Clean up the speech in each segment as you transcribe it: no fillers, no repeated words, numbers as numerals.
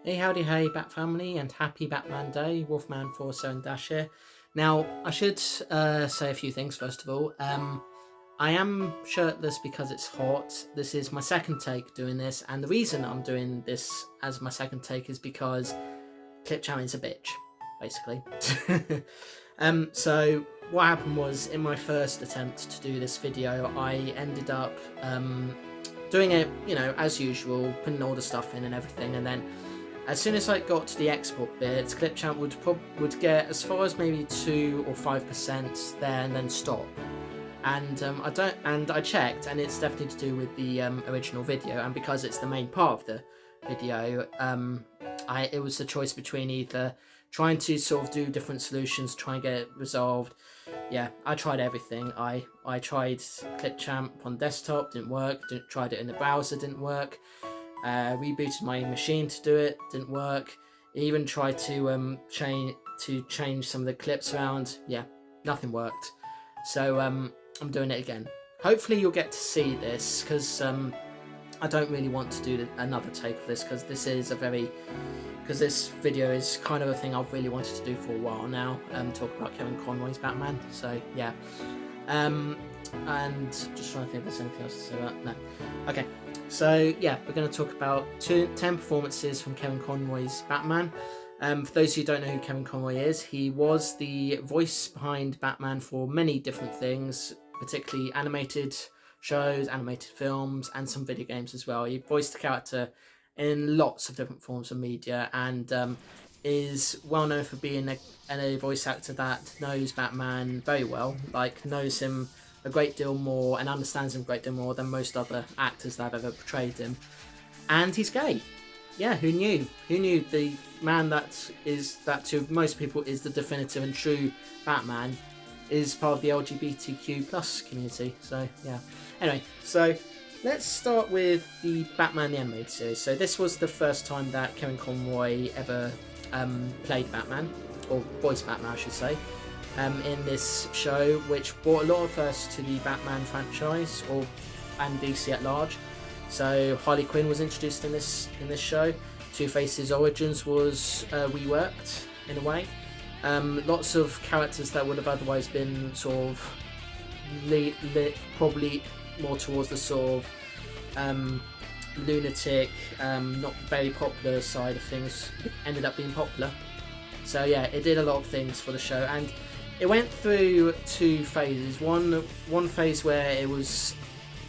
Hey howdy hey Bat family and happy Batman Day, Wolfman47 and Dash here. Now I should say a few things first of all. I am shirtless because it's hot. This is my second take doing this, and the reason I'm doing this as my second take is because Clipchamp is a bitch, basically. So what happened was, in my first attempt to do this video, I ended up doing it, as usual, putting all the stuff in and everything, and then as soon as I got to the export bit, Clipchamp would get as far as maybe 2 or 5% there and then stop. And I checked, and it's definitely to do with the original video, and because it's the main part of the video, it was a choice between either trying to sort of do different solutions, try and get it resolved. Yeah, I tried everything. I tried Clipchamp on desktop, didn't work. Tried it in the browser, didn't work. Rebooted my machine to do it, didn't work. Even tried to change some of the clips around. Yeah, nothing worked. So I'm doing it again. Hopefully you'll get to see this, because I don't really want to do another take of this, because this video is kind of a thing I've really wanted to do for a while now. Talk about Kevin Conroy's Batman. So yeah. And just trying to think if there's anything else to say about that. No. Okay. So yeah, we're going to talk about 10 performances from Kevin Conroy's Batman. For those who don't know who Kevin Conroy is, he was the voice behind Batman for many different things, particularly animated shows, animated films, and some video games as well. He voiced the character in lots of different forms of media, and is well known for being a voice actor that knows Batman very well, knows him a great deal more and understands him a great deal more than most other actors that have ever portrayed him. And he's gay. Yeah, who knew? Who knew the man that to most people is the definitive and true Batman is part of the LGBTQ plus community. So yeah. Anyway, so let's start with the Batman the Animated Series. So this was the first time that Kevin Conroy ever played Batman, or voiced Batman I should say, in this show, which brought a lot of firsts to the Batman franchise and DC at large. So Harley Quinn was introduced in this show. Two-Face's origins was reworked in a way. Lots of characters that would have otherwise been sort of probably more towards the sort of lunatic, not very popular side of things ended up being popular. So yeah, it did a lot of things for the show, and it went through two phases. One phase where it was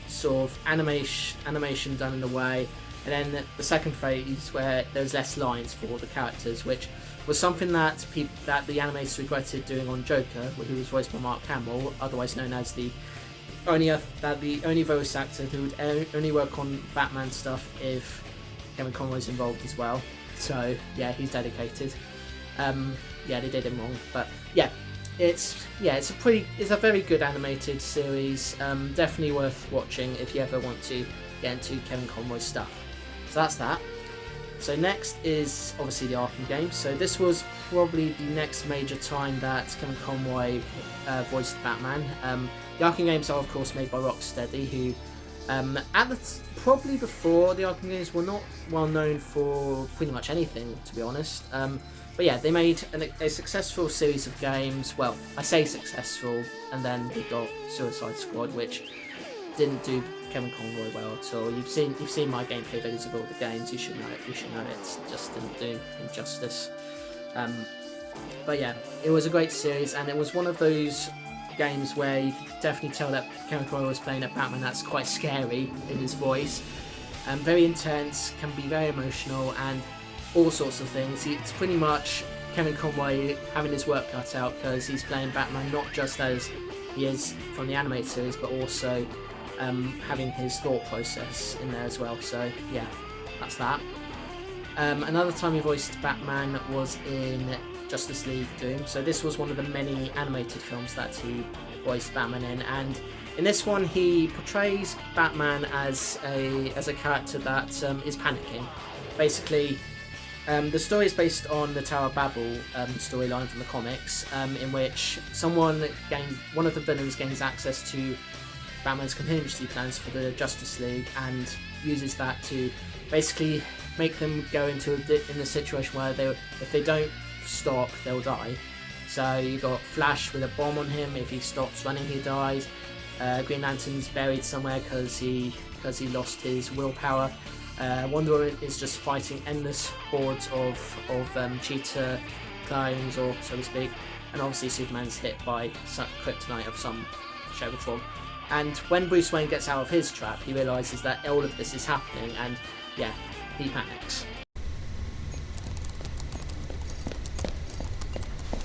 sort of animation done in a way, and then the second phase where there was less lines for the characters, which was something that the animators regretted doing on Joker, who was voiced by Mark Hamill, otherwise known as the only voice actor who would only work on Batman stuff if Kevin Conroy's involved as well. So yeah, he's dedicated. Yeah, they did him wrong, but yeah, it's a very good animated series. Definitely worth watching if you ever want to get into Kevin Conroy's stuff. So that's that. So next is obviously the Arkham games. So this was probably the next major time that Kevin Conroy voiced Batman. The Arkham games are of course made by Rocksteady, who probably before the Arkham games were not well known for pretty much anything, to be honest. But yeah, they made a successful series of games. Well, I say successful, and then they got Suicide Squad, which didn't do Kevin Conroy well at all. You've seen my gameplay videos of all the games. You should know it. It just didn't do him justice. But yeah, it was a great series, and it was one of those games where you could definitely tell that Kevin Conroy was playing a Batman that's quite scary in his voice, very intense, can be very emotional, and all sorts of things. It's pretty much Kevin Conroy having his work cut out, because he's playing Batman not just as he is from the animated series, but also having his thought process in there as well. So yeah, that's that. Another time he voiced Batman was in Justice League Doom. So this was one of the many animated films that he voiced Batman in, and in this one he portrays Batman as a character that is panicking. Basically, the story is based on the Tower of Babel storyline from the comics, in which one of the villains gains access to Batman's contingency plans for the Justice League and uses that to basically make them go into in a situation where if they don't stop, they'll die. So you got Flash with a bomb on him. If he stops running, he dies. Green Lantern's buried somewhere because he lost his willpower. Wonder Woman is just fighting endless hordes of cheetah clones, or so to speak. And obviously Superman's hit by kryptonite of some shape or form. And when Bruce Wayne gets out of his trap, he realises that all of this is happening, and yeah, he panics.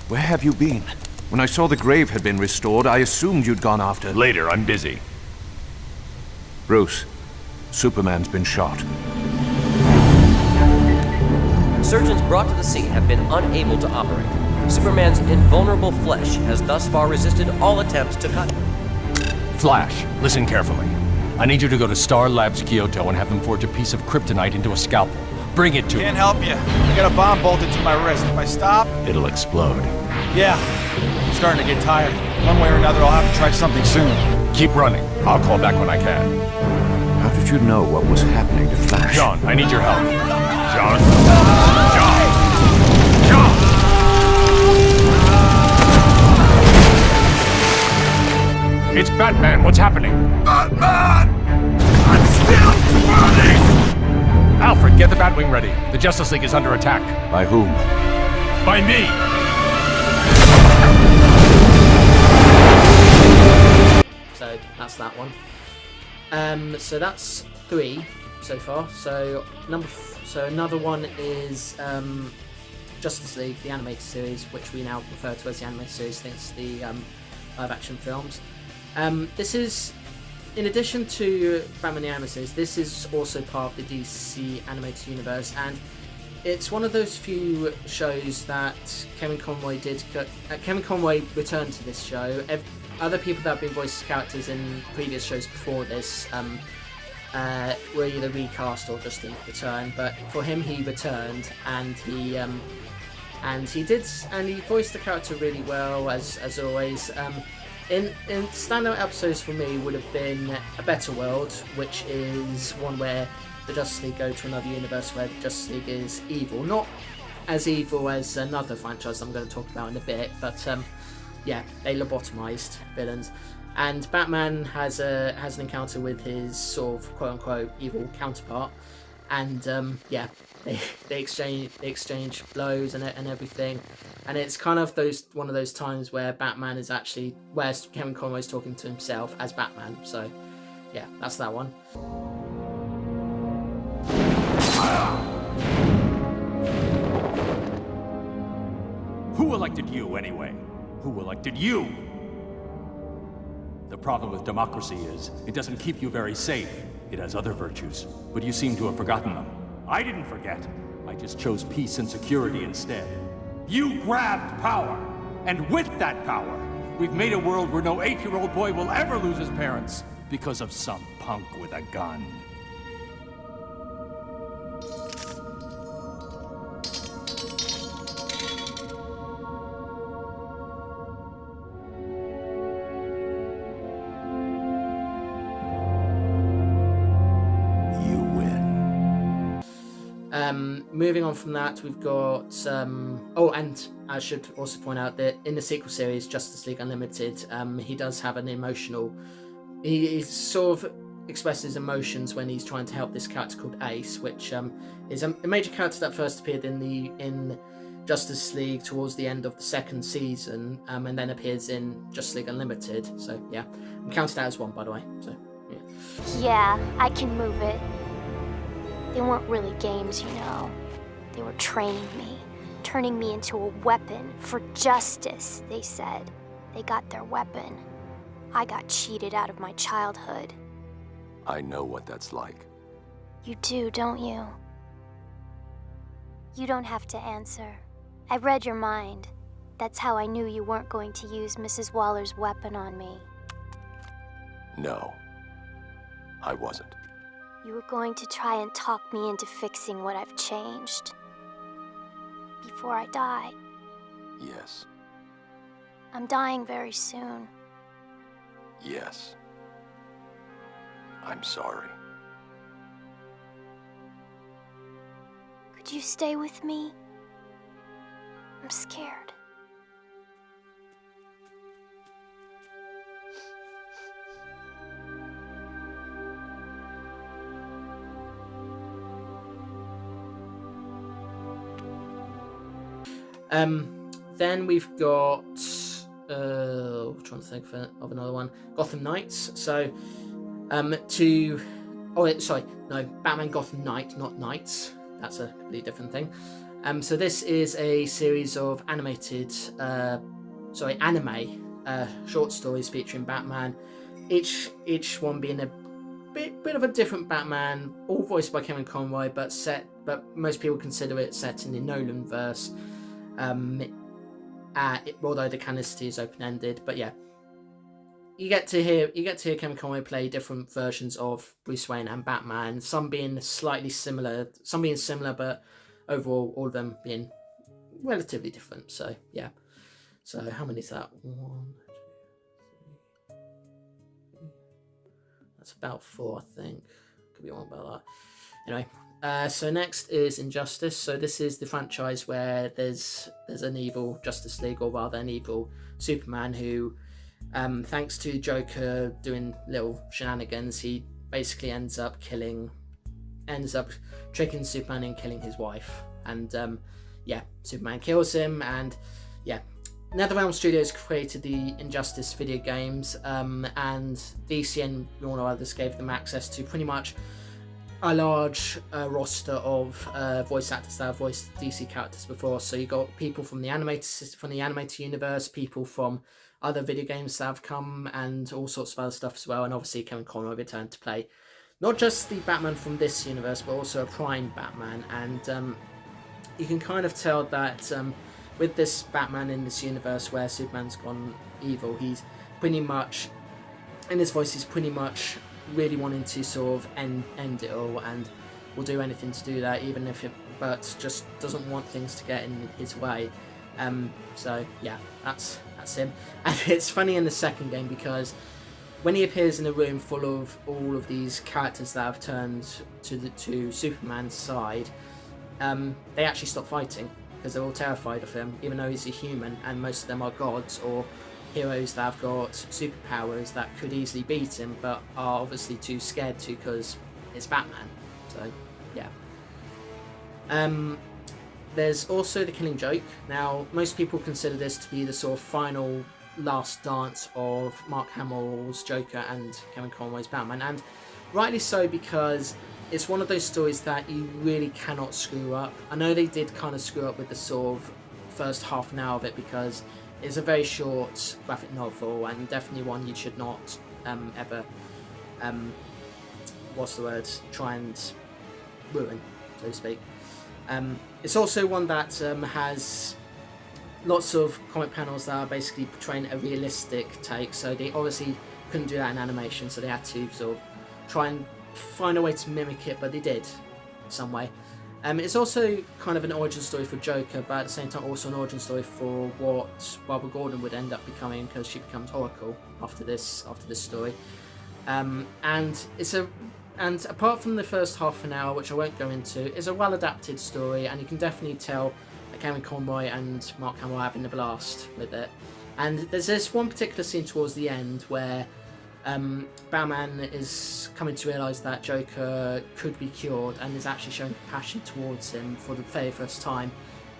Where have you been? When I saw the grave had been restored, I assumed you'd gone after... Later, I'm busy. Bruce, Superman's been shot. Surgeons brought to the scene have been unable to operate. Superman's invulnerable flesh has thus far resisted all attempts to cut. Flash, listen carefully. I need you to go to Star Labs Kyoto and have them forge a piece of kryptonite into a scalpel. Bring it to me. Can't help you. I got a bomb bolted to my wrist. If I stop... It'll explode. Yeah. I'm starting to get tired. One way or another, I'll have to try something soon. Keep running. I'll call back when I can. How did you know what was happening to Flash? John, I need your help. John? John! John! It's Batman. What's happening? Batman! I'm still running! Alfred, get the Batwing ready. The Justice League is under attack. By whom? By me! So that's that one. So that's 3 so far. So another one is Justice League, the animated series, which we now refer to as the animated series since the live-action films. This is, in addition to Batman the Animated Series, this is also part of the DC animated universe, and it's one of those few shows that Kevin Conroy did. Kevin Conroy returned to this show. Other people that have been voiced as characters in previous shows before this were either recast or just in return. But for him, he returned, and he voiced the character really well, as always. In standout episodes for me would have been A Better World, which is one where the Justice League go to another universe where the Justice League is evil. Not as evil as another franchise I'm going to talk about in a bit, but yeah, they lobotomized villains. And Batman has an encounter with his sort of quote-unquote evil counterpart, and yeah, they exchange blows and everything, and it's kind of one of those times where Batman is actually, where Kevin Conroy is talking to himself as Batman. So yeah, that's that one. Who elected you, anyway? Who elected you? The problem with democracy is, it doesn't keep you very safe. It has other virtues, but you seem to have forgotten them. I didn't forget. I just chose peace and security instead. You grabbed power, and with that power, we've made a world where no 8-year-old boy will ever lose his parents because of some punk with a gun. Moving on from that, we've got oh, and I should also point out that in the sequel series, Justice League Unlimited, he does have an emotional. He sort of expresses emotions when he's trying to help this character called Ace, which is a major character that first appeared in Justice League towards the end of the second season, and then appears in Justice League Unlimited. So yeah, I'm counting that as one, by the way. So yeah. Yeah, I can move it. They weren't really games, you know. They were training me, turning me into a weapon for justice, they said. They got their weapon. I got cheated out of my childhood. I know what that's like. You do, don't you? You don't have to answer. I read your mind. That's how I knew you weren't going to use Mrs. Waller's weapon on me. No, I wasn't. You were going to try and talk me into fixing what I've changed. Before I die. Yes. I'm dying very soon. Yes. I'm sorry. Could you stay with me? I'm scared. Then we've got I'm trying to think of another one. Gotham Knights. So Batman Gotham Knight, not Knights. That's a completely different thing. So this is a series of anime short stories featuring Batman. Each one being a bit of a different Batman, all voiced by Kevin Conroy, but most people consider it set in the Nolan verse. Although the canonicity is open-ended, but yeah, you get to hear Kevin Conroy play different versions of Bruce Wayne and Batman. Some being slightly similar, but overall all of them being relatively different. So yeah. So how many is that? 1, 2, 3. That's about 4, I think. Could be wrong about that. Anyway. So next is Injustice. So this is the franchise where there's an evil Justice League, or rather an evil Superman who, thanks to Joker doing little shenanigans, he basically ends up tricking Superman and killing his wife. And Superman kills him, and NetherRealm Studios created the Injustice video games, and DC and Warner Brothers gave them access to pretty much a large roster of voice actors that have voiced DC characters before. So you got people from the animated universe, people from other video games that have come, and all sorts of other stuff as well. And obviously Kevin Conroy returned to play not just the Batman from this universe, but also a Prime Batman. And you can kind of tell that with this Batman in this universe where Superman's gone evil, he's pretty much, in his voice, he's pretty much really wanting to sort of end it all, and will do anything to do that, even if but just doesn't want things to get in his way. So yeah, that's him. And it's funny in the second game because when he appears in a room full of all of these characters that have turned to Superman's side, they actually stop fighting because they're all terrified of him, even though he's a human, and most of them are gods or heroes that have got superpowers that could easily beat him, but are obviously too scared to because it's Batman. So yeah. There's also The Killing Joke. Now, most people consider this to be the sort of final last dance of Mark Hamill's Joker and Kevin Conroy's Batman, and rightly so, because it's one of those stories that you really cannot screw up. I know they did kind of screw up with the sort of first half an hour of it, because it's a very short graphic novel, and definitely one you should not ever try and ruin, so to speak. It's also one that has lots of comic panels that are basically portraying a realistic take, so they obviously couldn't do that in animation, so they had to sort of try and find a way to mimic it, but they did some way. It's also kind of an origin story for Joker, but at the same time also an origin story for what Barbara Gordon would end up becoming, because she becomes Oracle after this story. And apart from the first half an hour, which I won't go into, is a well adapted story, and you can definitely tell that Kevin Conroy and Mark Hamill are having a blast with it. And there's this one particular scene towards the end where Batman is coming to realise that Joker could be cured, and is actually showing compassion towards him for the very first time.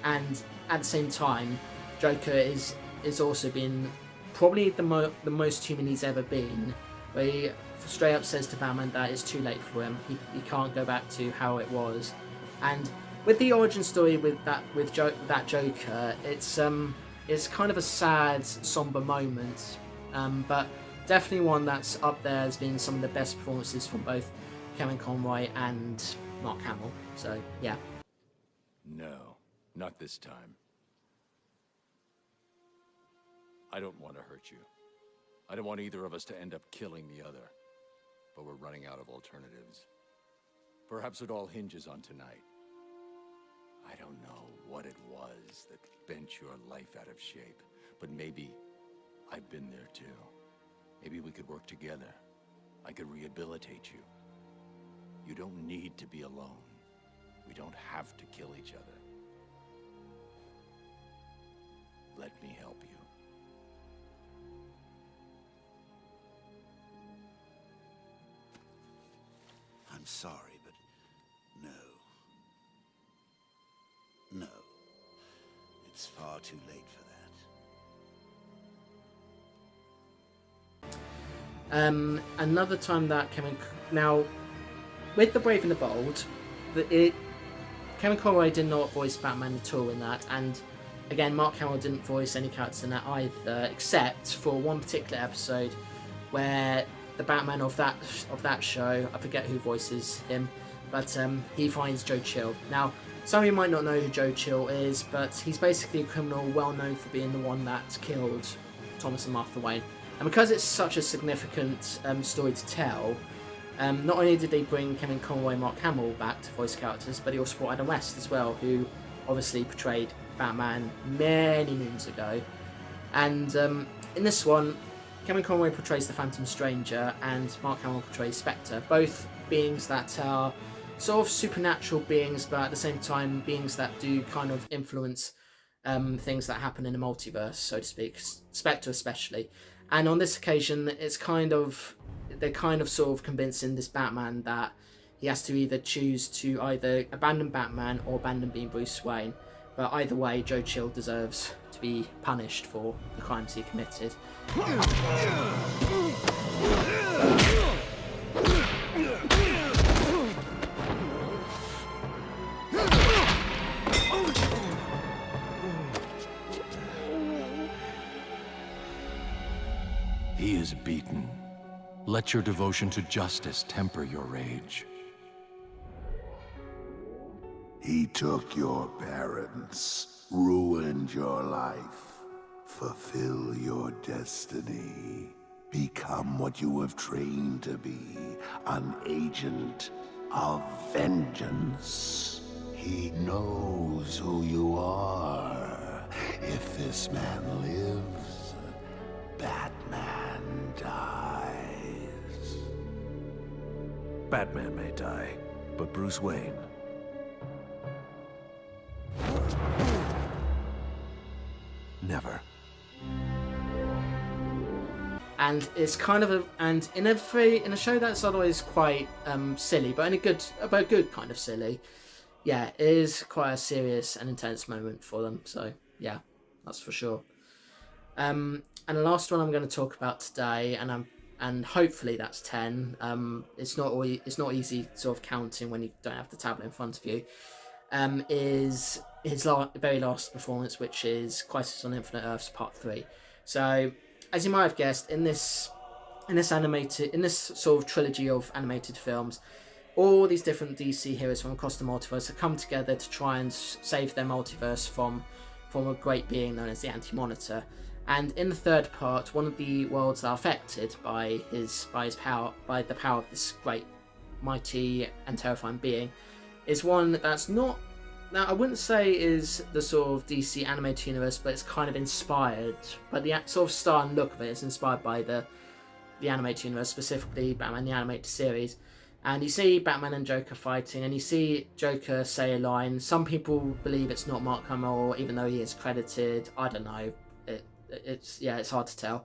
And at the same time, Joker is also been probably the most human he's ever been, where he straight up says to Batman that it's too late for him. He can't go back to how it was. And with the origin story with that Joker, it's kind of a sad, somber moment, but definitely one that's up there as being some of the best performances from both Kevin Conroy and Mark Hamill. So yeah. No, not this time. I don't want to hurt you. I don't want either of us to end up killing the other. But we're running out of alternatives. Perhaps it all hinges on tonight. I don't know what it was that bent your life out of shape, but maybe I've been there too. Maybe we could work together. I could rehabilitate you. You don't need to be alone. We don't have to kill each other. Let me help you. I'm sorry, but no. No. It's far too late for that. Another time that now, with The Brave and the Bold, Kevin Conroy did not voice Batman at all in that, and again, Mark Hamill didn't voice any characters in that either, except for one particular episode where the Batman of that show, I forget who voices him, but he finds Joe Chill. Now, some of you might not know who Joe Chill is, but he's basically a criminal well known for being the one that killed Thomas and Martha Wayne. And because it's such a significant story to tell, not only did they bring Kevin Conroy and Mark Hamill back to voice characters, but he also brought Adam West as well, who obviously portrayed Batman many moons ago. And in this one, Kevin Conroy portrays the Phantom Stranger and Mark Hamill portrays Spectre, both beings that are sort of supernatural beings, but at the same time beings that do kind of influence things that happen in the multiverse, so to speak, Spectre especially. And on this occasion, they're kind of sort of convincing this Batman that he has to either choose to either abandon Batman or abandon being Bruce Wayne. But either way, Joe Chill deserves to be punished for the crimes he committed. He is beaten. Let your devotion to justice temper your rage. He took your parents, ruined your life. Fulfill your destiny. Become what you have trained to be, an agent of vengeance. He knows who you are. If this man lives, Batman dies. Batman may die, but Bruce Wayne... never. And it's kind of in a show that's otherwise quite silly, but in a good kind of silly. Yeah, it is quite a serious and intense moment for them. So yeah, that's for sure. And the last one I'm going to talk about today, and hopefully that's 10. It's not easy sort of counting when you don't have the tablet in front of you. Is his very last performance, which is Crisis on Infinite Earths Part 3. So, as you might have guessed, in this sort of trilogy of animated films, all these different DC heroes from across the multiverse have come together to try and save their multiverse from a great being known as the Anti-Monitor. And in the third part, one of the worlds that are affected by the power of this great, mighty, and terrifying being is one that's not. Now, I wouldn't say is the sort of DC animated universe, but it's kind of inspired. But the sort of style and look of it is inspired by the animated universe, specifically Batman the Animated Series. And you see Batman and Joker fighting, and you see Joker say a line. Some people believe it's not Mark Hamill, even though he is credited. I don't know. It's hard to tell.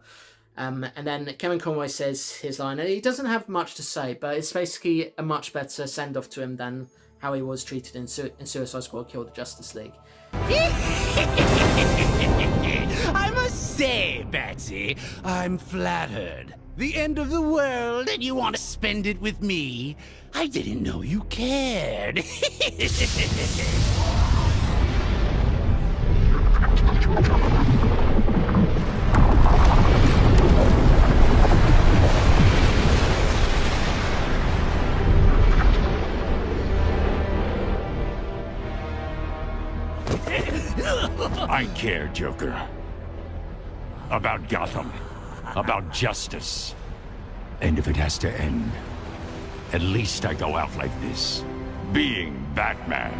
And then Kevin Conroy says his line, and he doesn't have much to say, but it's basically a much better send-off to him than how he was treated in Suicide Squad Kill the Justice League. I must say, Batsy, I'm flattered. The end of the world, and you want to spend it with me? I didn't know you cared. I care, Joker. About Gotham. About justice. And if it has to end, at least I go out like this. Being Batman.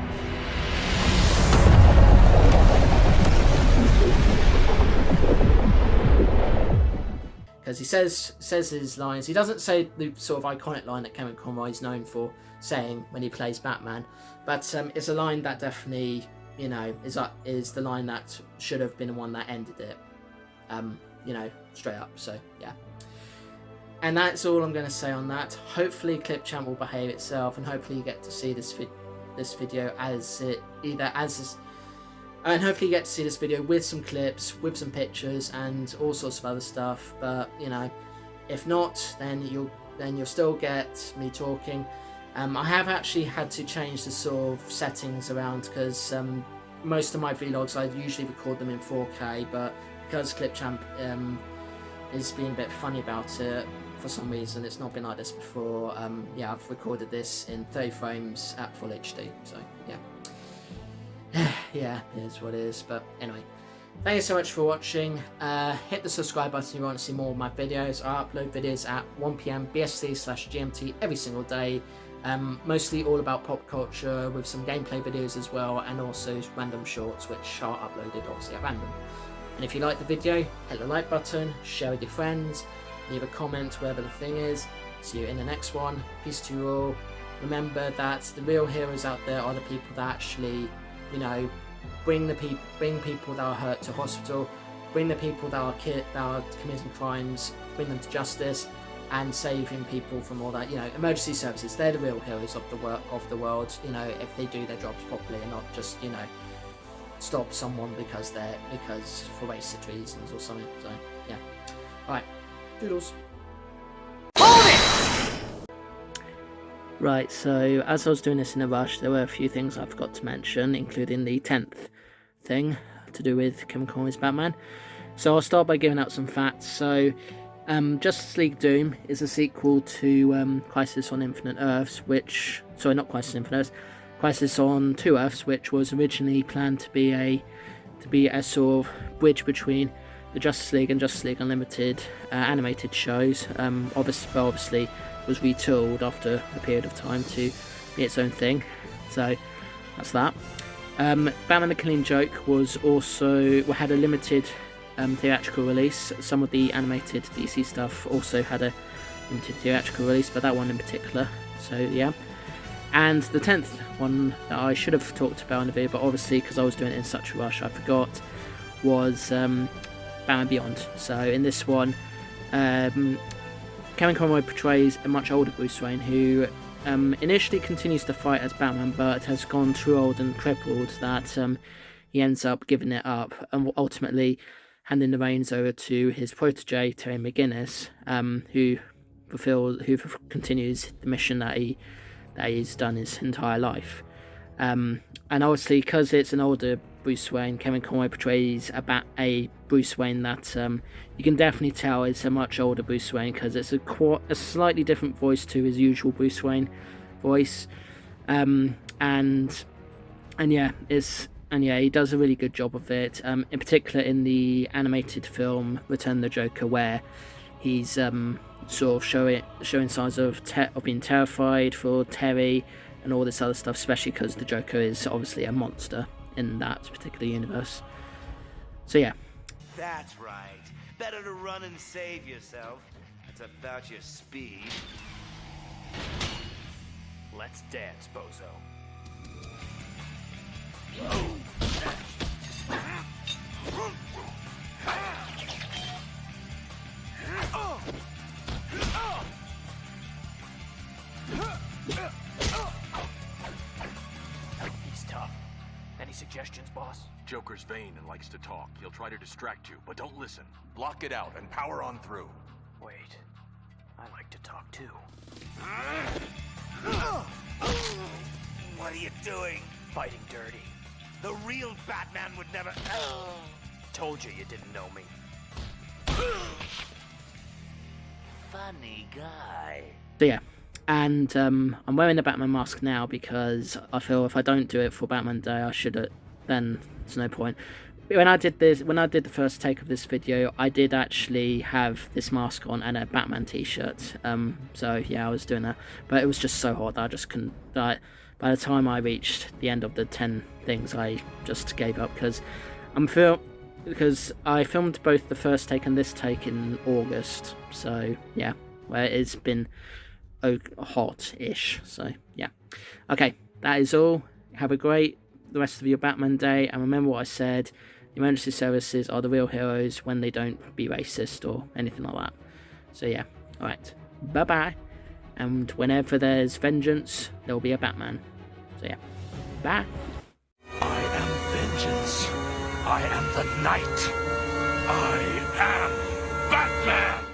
Because he says his lines. He doesn't say the sort of iconic line that Kevin Conroy is known for saying when he plays Batman. But it's a line that definitely, you know, is the line that should have been the one that ended it. You know, straight up. So yeah. And that's all I'm going to say on that. Hopefully Clipchamp will behave itself, and hopefully you get to see this video as it and hopefully you get to see this video with some clips, with some pictures, and all sorts of other stuff. But you know, if not, then you'll still get me talking. I have actually had to change the sort of settings around because most of my vlogs I usually record them in 4K, but because Clipchamp is being a bit funny about it for some reason, it's not been like this before. Yeah, I've recorded this in 30 frames at full HD. So yeah. Yeah, it is what it is. But anyway, thank you so much for watching. Hit the subscribe button if you want to see more of my videos. I upload videos at 1 PM BST/GMT every single day. Mostly all about pop culture, with some gameplay videos as well, and also random shorts which are uploaded obviously at random. And if you like the video, hit the like button, share with your friends, leave a comment wherever the thing is. See you in the next one. Peace to you all. Remember that the real heroes out there are the people that actually, you know, bring people that are hurt to hospital, bring the people that are committing crimes, bring them to justice, and saving people from all that. You know, emergency services, they're the real heroes of the world. You know, if they do their jobs properly and not just, you know, stop someone because for racist reasons or something. So yeah. Right. Doodles. Right, so as I was doing this in a rush, there were a few things I forgot to mention, including the 10th thing to do with Kevin Conroy's Batman. So I'll start by giving out some facts. So Justice League Doom is a sequel to Crisis on Infinite Earths, not Crisis on Infinite Earths, Crisis on Two Earths, which was originally planned to be a sort of bridge between the Justice League and Justice League Unlimited animated shows. Obviously was retooled after a period of time to be its own thing. So that's that. Batman the Killing Joke had a limited theatrical release. Some of the animated DC stuff also had a limited theatrical release, but that one in particular. So yeah. And the 10th one that I should have talked about in the video, but obviously because I was doing it in such a rush I forgot, was Batman Beyond. So in this one, Kevin Conroy portrays a much older Bruce Wayne who initially continues to fight as Batman, but has gone too old and crippled that he ends up giving it up and ultimately handing the reins over to his protege Terry McGinnis, who continues the mission that he's done his entire life. And obviously, because it's an older Bruce Wayne, Kevin Conroy portrays a Bruce Wayne that you can definitely tell is a much older Bruce Wayne, because it's a slightly different voice to his usual Bruce Wayne voice, and yeah, he does a really good job of it. In particular, in the animated film Return of the Joker, where he's sort of showing signs of being terrified for Terry and all this other stuff, especially because the Joker is obviously a monster in that particular universe. So yeah. That's right. Better to run and save yourself. That's about your speed. Let's dance, bozo. He's tough. Any suggestions, boss? Joker's vain and likes to talk. He'll try to distract you, but don't listen. Block it out and power on through. Wait. I like to talk too. What are you doing? Fighting dirty. The real Batman would never... Told you didn't know me. Funny guy. So yeah, and I'm wearing the Batman mask now because I feel if I don't do it for Batman Day, I should. Then there's no point. When I did the first take of this video, I did actually have this mask on and a Batman t-shirt. So yeah, I was doing that, but it was just so hot that I just couldn't. By the time I reached the end of the 10 things, I just gave up because I filmed both the first take and this take in August. So yeah, where it's been hot-ish. So yeah, okay, that is all. Have a great the rest of your Batman day, and remember what I said. The emergency services are the real heroes when they don't be racist or anything like that. So yeah, alright, bye bye, and whenever there's vengeance, there'll be a Batman. So yeah, bye. I am vengeance. I am the night. I am Batman!